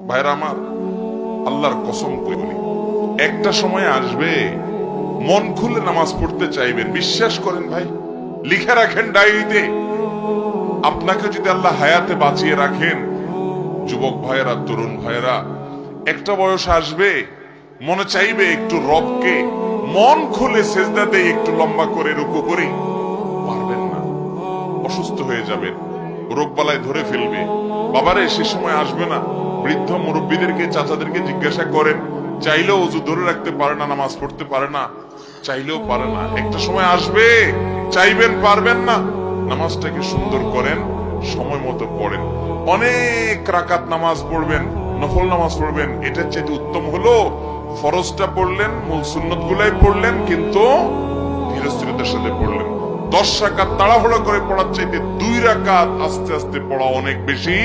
ভাইরা আমার, আল্লাহর কসম করে বলি, একটা সময় আসবে মন খুলে নামাজ পড়তে চাইবেন। বিশ্বাস করেন ভাই, লিখে রাখেন ডায়েরিতে। আপনাকে যদি আল্লাহ হায়াতে বাঁচিয়ে রাখেন, যুবক ভাইয়েরা, তরুণ ভাইয়েরা, একটা বয়স আসবে মনে চাইবে একটু রবকে মন খুলে সেজদা দেই, একটু লম্বা করে রুকু করি। পারবেন না, অসুস্থ হয়ে যাবেন, রোগবালায় ধরে ফেলবে। বাবারে, সে সময় আসবে না? বৃদ্ধ মুরব্বীদেরকে, চাচাদেরকে জিজ্ঞাসা করেন, চাইলেও ওযু ধরে রাখতে পারে না, নামাজ পড়তে পারে না, চাইলেও পারে না। একটা সময় আসবে চাইবেন, পারবেন না। নামাজটাকে সুন্দর করেন, সময় মতো পড়েন, অনেক রাকাত নামাজ পড়বেন, নফল নামাজ পড়বেন। এটার চাইতে উত্তম হলো ফরজটা পড়লেন, মূল সুন্নত গুলাই পড়লেন, কিন্তু ধীরস্থিরতার সাথে পড়লেন। 10 রাকাত তাড়াহুড়ো করে পড়ার চাইতে 2 রাকাত আস্তে আস্তে পড়া অনেক বেশি